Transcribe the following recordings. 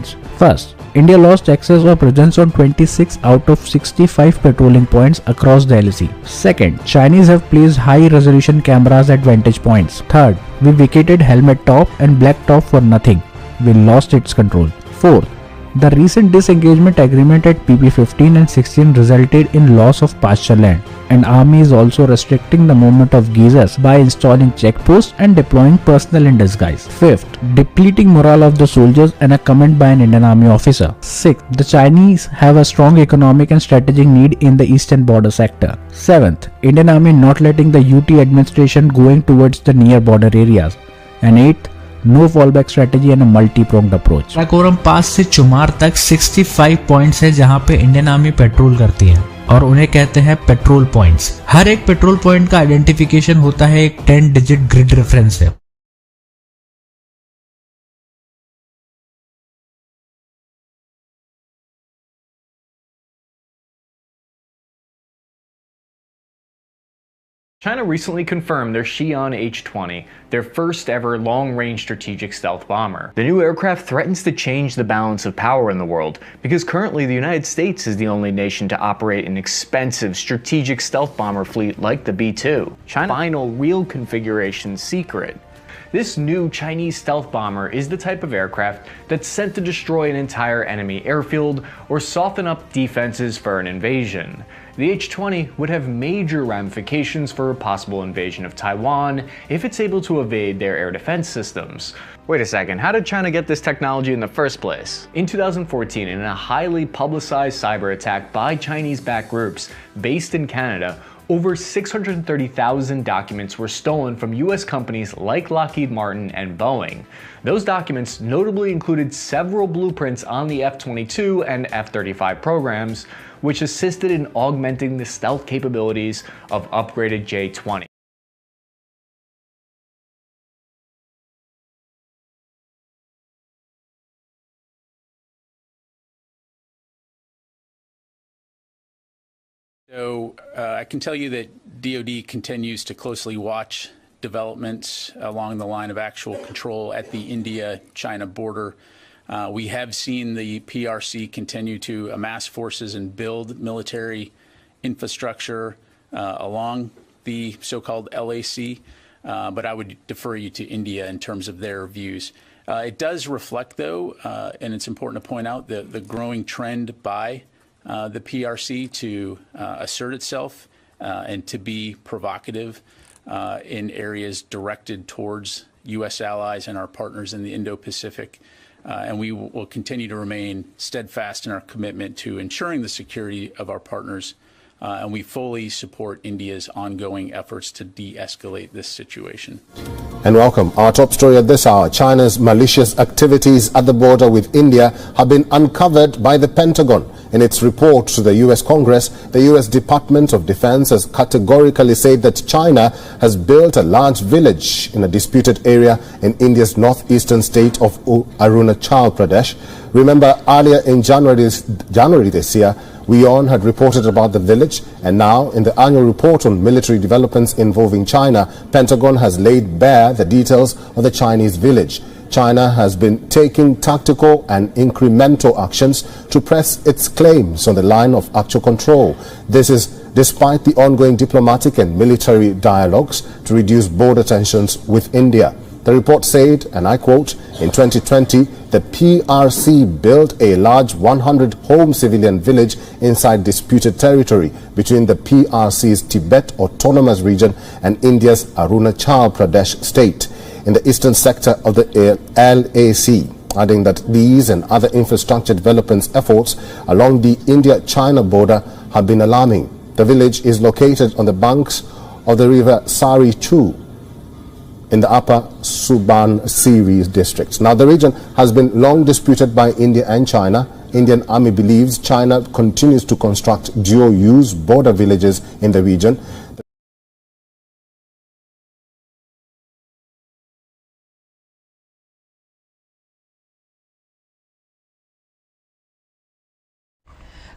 points. First, India lost access or presence on 26 out of 65 patrolling points across the LAC. Second, Chinese have placed high-resolution cameras at vantage points. Third, we vacated helmet top and black top for nothing. We lost its control. Fourth, the recent disengagement agreement at PP15 and 16 resulted in loss of pasture land, and Army is also restricting the movement of geezers by installing checkposts and deploying personnel in disguise. Fifth, depleting morale of the soldiers and a comment by an Indian Army officer. Sixth, the Chinese have a strong economic and strategic need in the eastern border sector. Seventh, Indian Army not letting the UT administration going towards the near border areas. And eighth, no fallback strategy and multi-pronged approach. Karakoram pass से चुमार तक 65 points है जहां पे Indian army petrol करती है और उन्हें कहते हैं पेट्रोल पॉइंट्स। हर एक पेट्रोल पॉइंट का आइडेंटिफिकेशन होता है एक 10 डिजिट ग्रिड रेफरेंस से। China recently confirmed their Xi'an H-20, their first ever long-range strategic stealth bomber. The new aircraft threatens to change the balance of power in the world, because currently the United States is the only nation to operate an expensive strategic stealth bomber fleet like the B-2. China's final real configuration secret. This new Chinese stealth bomber is the type of aircraft that's sent to destroy an entire enemy airfield or soften up defenses for an invasion. The H-20 would have major ramifications for a possible invasion of Taiwan if it's able to evade their air defense systems. Wait a second, how did China get this technology in the first place? In 2014, in a highly publicized cyber attack by Chinese-backed groups based in Canada, over 630,000 documents were stolen from US companies like Lockheed Martin and Boeing. Those documents notably included several blueprints on the F-22 and F-35 programs, which assisted in augmenting the stealth capabilities of upgraded J-20. So I can tell you that DoD continues to closely watch developments along the line of actual control at the India-China border. We have seen the PRC continue to amass forces and build military infrastructure along the so-called LAC, but I would defer you to India in terms of their views. It does reflect, though, and it's important to point out, the growing trend by the PRC to assert itself and to be provocative in areas directed towards U.S. allies and our partners in the Indo-Pacific. And we will continue to remain steadfast in our commitment to ensuring the security of our partners, and we fully support India's ongoing efforts to de-escalate this situation. And welcome. Our top story at this hour: China's malicious activities at the border with India have been uncovered by the Pentagon. In its report to the U.S. Congress, the U.S. Department of Defense has categorically said that China has built a large village in a disputed area in India's northeastern state of Arunachal Pradesh. Remember, earlier in January this year, WION had reported about the village, and now in the annual report on military developments involving China, Pentagon has laid bare the details of the Chinese village. China has been taking tactical and incremental actions to press its claims on the line of actual control. This is despite the ongoing diplomatic and military dialogues to reduce border tensions with India. The report said, and I quote, in 2020, the PRC built a large 100-home civilian village inside disputed territory between the PRC's Tibet Autonomous Region and India's Arunachal Pradesh state in the eastern sector of the LAC, adding that these and other infrastructure development efforts along the India-China border have been alarming. The village is located on the banks of the river Sari Chu in the upper Subansiri districts. Now, the region has been long disputed by India and China. Indian Army believes China continues to construct dual-use border villages in the region.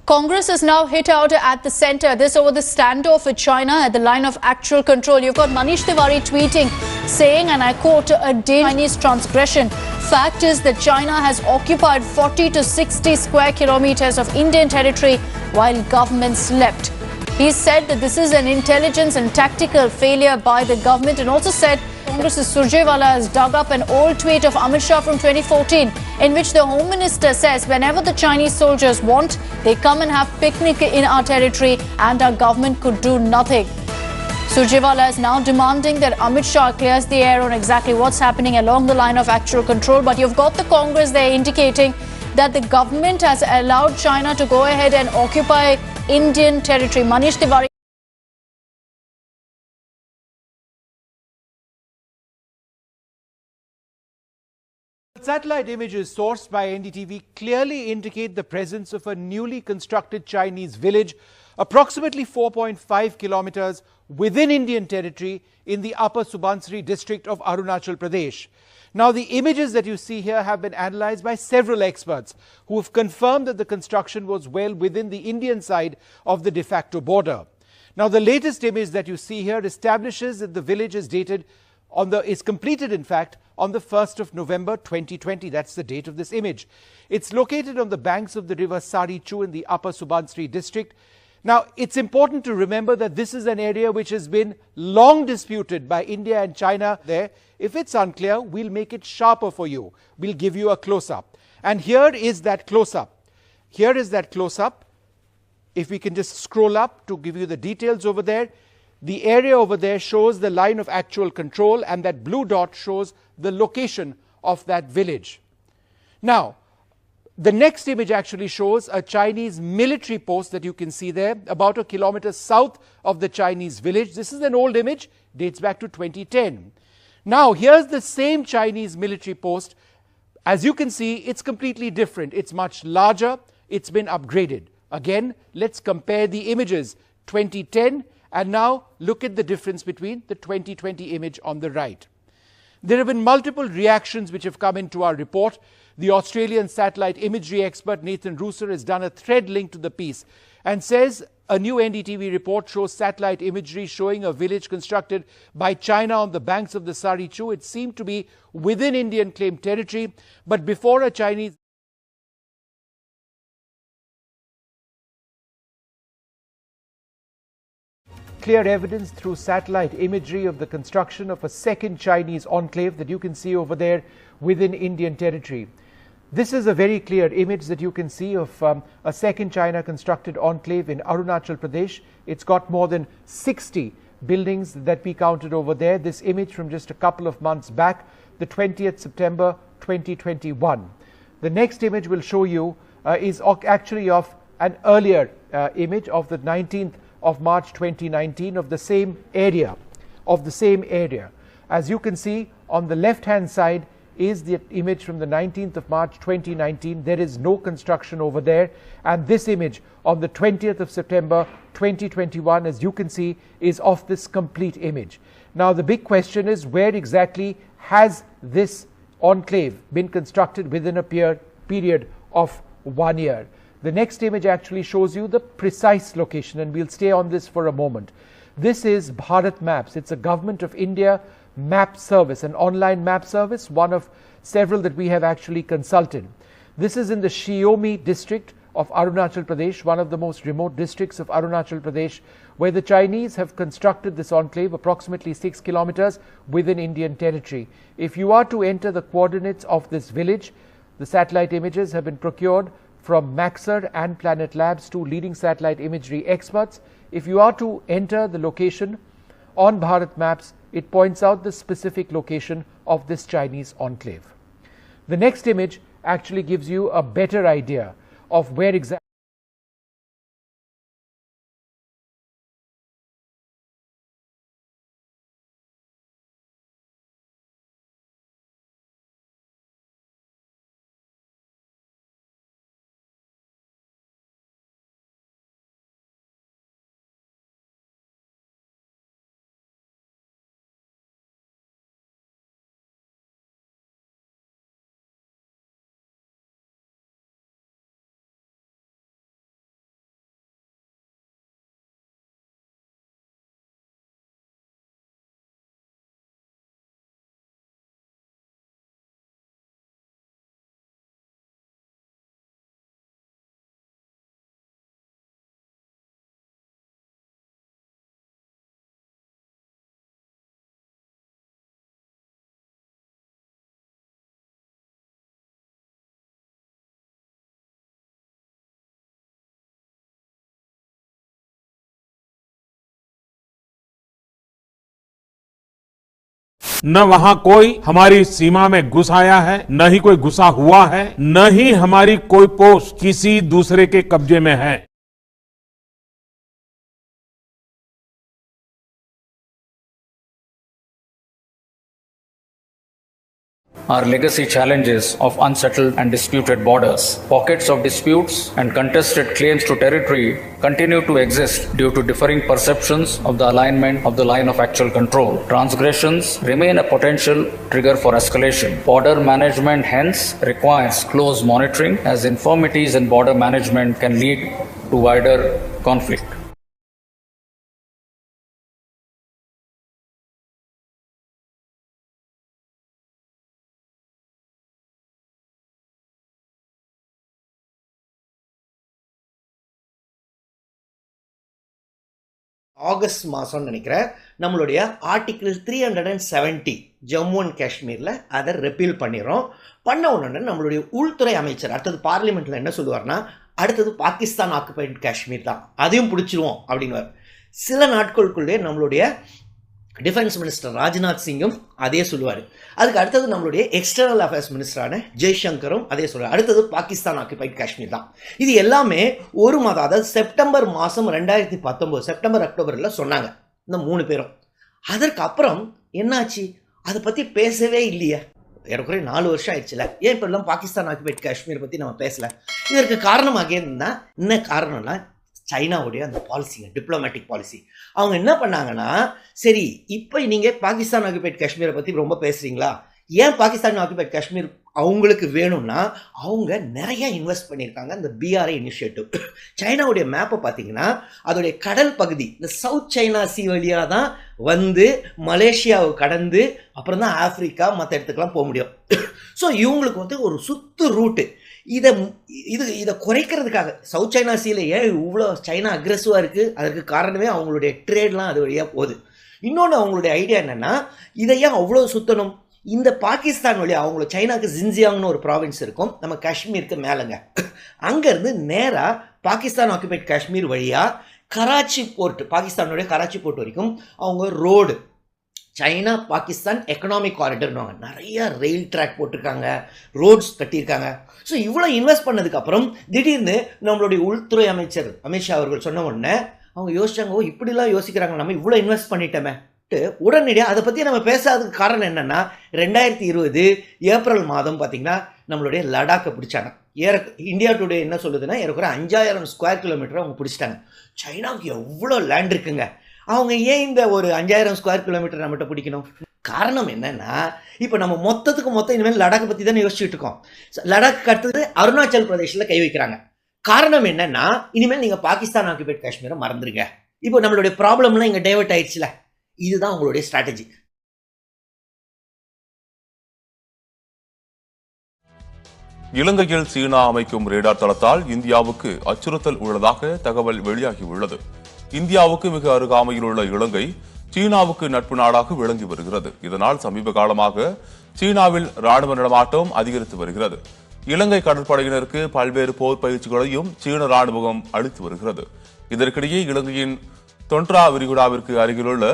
Congress is now hit out at the centre. This over the standoff with China at the line of actual control. You've got Manish Tiwari tweeting, saying, and I quote, a Chinese transgression. Fact is that China has occupied 40 to 60 square kilometres of Indian territory while government slept. He said that this is an intelligence and tactical failure by the government, and also said Congress's Surjewala has dug up an old tweet of Amit Shah from 2014 in which the Home Minister says whenever the Chinese soldiers want, they come and have picnic in our territory and our government could do nothing. Surjewala is now demanding that Amit Shah clears the air on exactly what's happening along the line of actual control. But you've got the Congress there indicating that the government has allowed China to go ahead and occupy Indian territory. Manish Tiwari. Satellite images sourced by NDTV clearly indicate the presence of a newly constructed Chinese village approximately 4.5 kilometers within Indian territory in the Upper Subansiri district of Arunachal Pradesh. Now, the images that you see here have been analyzed by several experts who have confirmed that the construction was well within the Indian side of the de facto border. Now, the latest image that you see here establishes that the village is completed, in fact, on the 1st of November 2020. That's the date of this image. It's located on the banks of the river Sari-Chu in the Upper Subansiri district. Now, it's important to remember that this is an area which has been long disputed by India and China there. If it's unclear, we'll make it sharper for you. We'll give you a close-up. And here is that close-up. Here is that close-up. If we can just scroll up to give you the details over there. The area over there shows the line of actual control, and that blue dot shows the location of that village. Now, the next image actually shows a Chinese military post that you can see there, about a kilometer south of the Chinese village. This is an old image, dates back to 2010. Now, here's the same Chinese military post. As you can see, it's completely different. It's much larger. It's been upgraded. Again, let's compare the images, 2010, and now look at the difference between the 2020 image on the right. There have been multiple reactions which have come into our report. The Australian satellite imagery expert Nathan Rooser has done a thread link to the piece and says a new NDTV report shows satellite imagery showing a village constructed by China on the banks of the Sari-Chu. It seemed to be within Indian claimed territory, but before a Chinese clear evidence through satellite imagery of the construction of a second Chinese enclave that you can see over there within Indian territory. This is a very clear image that you can see of a second China constructed enclave in Arunachal Pradesh. It's got more than 60 buildings that we counted over there. This image from just a couple of months back, the 20th September 2021. The next image will show you is actually of an earlier image of the 19th of March 2019 of the same area. As you can see, on the left hand side is the image from the 19th of March 2019. There is no construction over there, and this image on the 20th of September 2021, as you can see, is of this complete image. Now the big question is, where exactly has this enclave been constructed within a period of 1 year? The next image actually shows you the precise location, and we'll stay on this for a moment. This is Bharat Maps. It's a Government of India map service, an online map service, one of several that we have actually consulted. This is in the Shiomi district of Arunachal Pradesh, one of the most remote districts of Arunachal Pradesh, where the Chinese have constructed this enclave approximately 6 kilometers within Indian territory. If you are to enter the coordinates of this village, the satellite images have been procured from Maxar and Planet Labs, two leading satellite imagery experts. If you are to enter the location on Bharat Maps, it points out the specific location of this Chinese enclave. The next image actually gives you a better idea of where exactly न वहां कोई हमारी सीमा में घुस आया है, न ही कोई घुसा हुआ है, न ही हमारी कोई पोस्ट किसी दूसरे के कब्जे में है। Our legacy challenges of unsettled and disputed borders, pockets of disputes and contested claims to territory continue to exist due to differing perceptions of the alignment of the line of actual control. Transgressions remain a potential trigger for escalation. Border management hence requires close monitoring, as infirmities in border management can lead to wider conflict. August மாதம்னு நினைக்கிறேன் நம்மளுடைய article 370 Jammu and காஷ்மீரில் அதை ரெப்பீல் பண்ணிடுறோம். பண்ண உடனே நம்மளுடைய உள்துறை அமைச்சர் அடுத்தது பார்லிமெண்ட்டில் என்ன சொல்லுவார்னா, அடுத்தது பாகிஸ்தான் ஆக்குபைடு காஷ்மீர் தான், அதையும் பிடிச்சிருவோம் அப்படின்னு. சில நாட்களுக்குள்ளே நம்மளுடைய டிஃபென்ஸ் மினிஸ்டர் ராஜ்நாத் சிங்கும் அதே சொல்லுவார். அதுக்கு அடுத்தது நம்மளுடைய எக்ஸ்டர்னல் அஃபேர்ஸ் மினிஸ்டரான ஜெய்சங்கரும் அதே சொல்லுவார். அடுத்தது பாகிஸ்தான் ஆக்குபைட் காஷ்மீர் தான். இது எல்லாமே ஒரு மாதம், அதாவது செப்டம்பர் மாதம் 2019 செப்டம்பர் அக்டோபரில் சொன்னாங்க இந்த 3 பேரும். அதற்கு அப்புறம் என்னாச்சு, அதை பற்றி பேசவே இல்லையே. ஏறக்குறைய 4 வருஷம் ஆயிடுச்சுல, ஏன் இப்போ எல்லாம் பாகிஸ்தான் ஆக்குபைட் காஷ்மீர் பற்றி நம்ம பேசலை? இதற்கு காரணமாக இருந்தா என்ன காரணம்னா, சைனாவுடைய அந்த பாலிசிங்க, டிப்ளமேட்டிக் பாலிசி. அவங்க என்ன பண்ணாங்கன்னா, சரி இப்போ நீங்கள் பாகிஸ்தான் ஆக்குபைட் காஷ்மீரை பற்றி ரொம்ப பேசுகிறீங்களா, ஏன் பாகிஸ்தான் ஆக்குபைட் காஷ்மீர் அவங்களுக்கு வேணும்னா, அவங்க நிறைய இன்வெஸ்ட் பண்ணியிருக்காங்க இந்த பிஆர்ஐ இனிஷியேட்டிவ். சைனாவுடைய மேப்பை பார்த்தீங்கன்னா, அதோடைய கடல் பகுதி இந்த சவுத் சைனா சி வழியாக தான் வந்து மலேசியாவை கடந்து அப்புறம் தான் ஆப்பிரிக்கா மற்ற இடத்துக்கெலாம் போக முடியும். ஸோ இவங்களுக்கு வந்து ஒரு சுத்து ரூட்டு. இதை குறைக்கிறதுக்காக சவுத் சைனா சீல ஏன் இவ்வளோ சைனா அக்ரெசிவாக இருக்குது, அதற்கு காரணமே அவங்களுடைய ட்ரேட்லாம் அது வழியாக போகுது. இன்னொன்று அவங்களுடைய ஐடியா என்னென்னா, இதை ஏன் அவ்வளோ சுற்றணும், இந்த பாகிஸ்தான் வழியாக அவங்களோட சைனாவுக்கு ஜின்ஜியாங்னு ஒரு ப்ராவின்ஸ் இருக்கும், நம்ம காஷ்மீருக்கு மேலேங்க, அங்கேருந்து நேராக பாகிஸ்தான் ஆக்குபைட் காஷ்மீர் வழியாக கராச்சி போர்ட், பாகிஸ்தானுடைய கராச்சி போர்ட் வரைக்கும் அவங்க ரோடு, சைனா பாகிஸ்தான் எக்கனாமிக் காரிடர்னுவாங்க, நிறைய ரயில் ட்ராக் போட்டிருக்காங்க, ரோட்ஸ் கட்டியிருக்காங்க. ஸோ இவ்வளோ இன்வெஸ்ட் பண்ணதுக்கப்புறம் திடீர்னு நம்மளுடைய உள்துறை அமைச்சர் அமித்ஷா அவர்கள் சொன்ன உடனே அவங்க யோசிச்சாங்க, ஓ இப்படிலாம் யோசிக்கிறாங்க, நம்ம இவ்வளோ இன்வெஸ்ட் பண்ணிட்டோமே. உடனடியாக அதை பற்றி நம்ம பேசாததுக்கு காரணம் என்னென்னா, 2020 ஏப்ரல் மாதம் பார்த்திங்கன்னா நம்மளுடைய லடாக்கை பிடிச்சாங்க. இந்தியா டுடே என்ன சொல்லுதுன்னா, ஏறக்குறைய 5000 ஸ்கொயர் கிலோமீட்டர் அவங்க பிடிச்சிட்டாங்க. சைனாவுக்கு எவ்வளோ லேண்ட் இருக்குங்க, அவங்க ஏன் இந்த ஒரு 5000 ஸ்கொயர் கிலோமீட்டர் நம்மகிட்ட பிடிக்கணும்? காரணம் என்னன்னா, இப்போ நம்ம மொத்தம் இனிமேல் லடாக்கை பற்றி தானே யோசிச்சுட்டு இருக்கோம். லடாக்கு அடுத்தது அருணாச்சல் பிரதேசில் கை வைக்கிறாங்க. காரணம் என்னன்னா, இனிமேல் நீங்கள் பாகிஸ்தான் ஆக்குபைட் காஷ்மீரை மறந்துருங்க, இப்போ நம்மளுடைய ப்ராப்ளம்லாம் இங்கே டைவர்ட் ஆயிடுச்சுல. இதுதான் உங்களுடைய ஸ்ட்ராட்டஜி. இலங்கையில் சீனா அமைக்கும் ரேடார் தளத்தால் இந்தியாவுக்கு அச்சுறுத்தல் உள்ளதாக தகவல் வெளியாகியுள்ளது. இந்தியாவுக்கு மிக அருகாமையில் உள்ள இலங்கை சீனாவுக்கு நட்பு நாடாக விளங்கி வருகிறது. இதனால் சமீப காலமாக சீனாவில் ராணுவ நடமாட்டம் அதிகரித்து வருகிறது. இலங்கை கடற்படையினருக்கு பல்வேறு போர் பயிற்சிகளையும் சீன ராணுவம் அளித்து வருகிறது. இதற்கிடையே இலங்கையின் தொன்ட்ரா விரிகுடாவிற்கு அருகிலுள்ள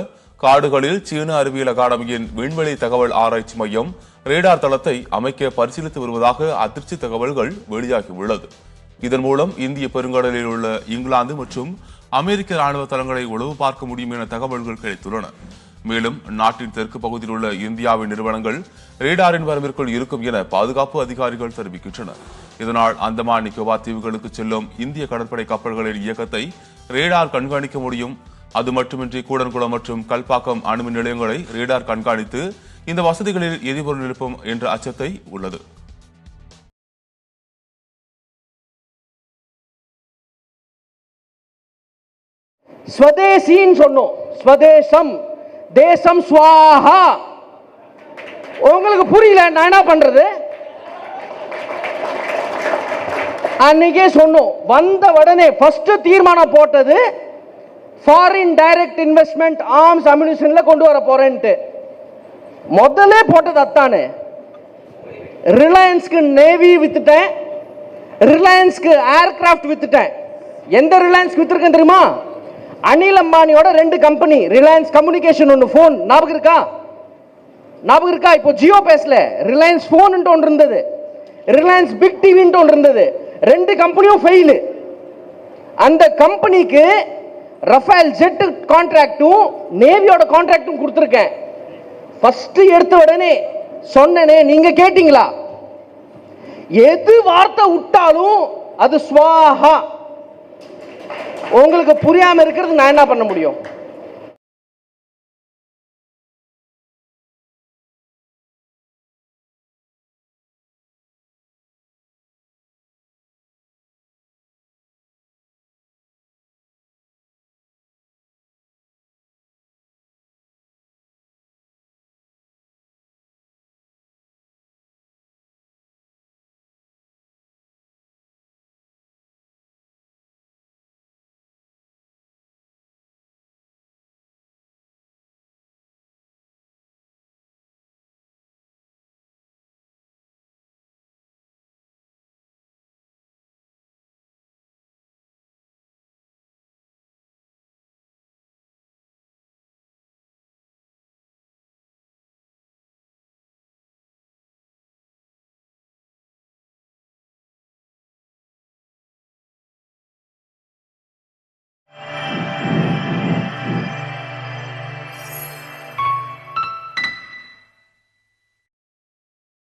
காடுகளில் சீன அறிவியல் அகாடமியின் விண்வெளி தகவல் ஆராய்ச்சி மையம் ரேடார் தளத்தை அமைக்க பரிசீலித்து வருவதாக அதிர்ச்சி தகவல்கள் வெளியாகியுள்ளது. இதன் மூலம் இந்திய பெருங்கடலில் உள்ள இங்கிலாந்து மற்றும் அமெரிக்க ராணுவ தளங்களை உளவு பார்க்க முடியும் என தகவல்கள் கிடைத்துள்ளன. மேலும் நாட்டின் தெற்கு பகுதியில் உள்ள இந்தியாவின் நிறுவனங்கள் ரேடாரின் வரம்பிற்குள் இருக்கும் என பாதுகாப்பு அதிகாரிகள் தெரிவிக்கின்றனர். இதனால் அந்தமான் நிக்கோபார் தீவுகளுக்கு செல்லும் இந்திய கடற்படை கப்பல்களின் இயக்கத்தை ரேடார் கண்காணிக்க முடியும். அது மட்டுமின்றி கூடன்குளம் மற்றும் கல்பாக்கம் அணுமின் நிலையங்களை ரேடார் கண்காணித்து இந்த வசதிகளில் எரிபொருள் நிரப்பும் என்ற அச்சத்தை உள்ளது. ஸ்வதேசின்னு சொன்னோம், ஸ்வதேசம், தேசம் ஸ்வாஹா. உங்களுக்கு புரியல, நான் என்ன பண்றது? அன்னைக்கே சொன்னோம், வந்த உடனே ஃபர்ஸ்ட் தீர்மானம் போட்டது ஃபாரின் டைரக்ட் இன்வெஸ்ட்மெண்ட் ஆர்ம்ஸ் அம்யூனிஷன்ல கொண்டு வர போறேன்ட்டு. முதல்ல போட்டது அத்தானே. ரிலையன்ஸ்க்கு நேவி வித்துட்டேன், ரிலையன்ஸ்க்கு ஏர்கிராஃப்ட் வித்துட்டேன். எந்த ரிலையன்ஸ்க்கு வித்துருக்கேன் தெரியுமா? அனில் அம்பானியோட 2 கம்பெனி, ரிலையன்ஸ் கம்யூனிகேஷன் ஒன்று, ஃபோன் ஞாபகம் இருக்கா? ஞாபகம் இருக்கா? இப்போ ஜியோ பேசல, ரிலையன்ஸ் போன் ஒன்று இருந்தது, ரிலையன்ஸ் பிக் டிவி ஒன்று இருந்தது. ரெண்டு கம்பெனியும் ஃபெயில். அந்த கம்பெனிக்கு ரஃபேல் ஜெட் கான்ட்ராக்டும் நேவியோட கான்ட்ராக்டும் கொடுத்துருக்கேன். ஃபர்ஸ்ட் எடுத்த உடனே சொன்னனே, நீங்க கேட்டீங்களா? எது வார்த்தை விட்டாலும் அது ஸ்வாஹா. உங்களுக்கு புரியாம இருக்கிறது நான் என்ன பண்ண முடியும்?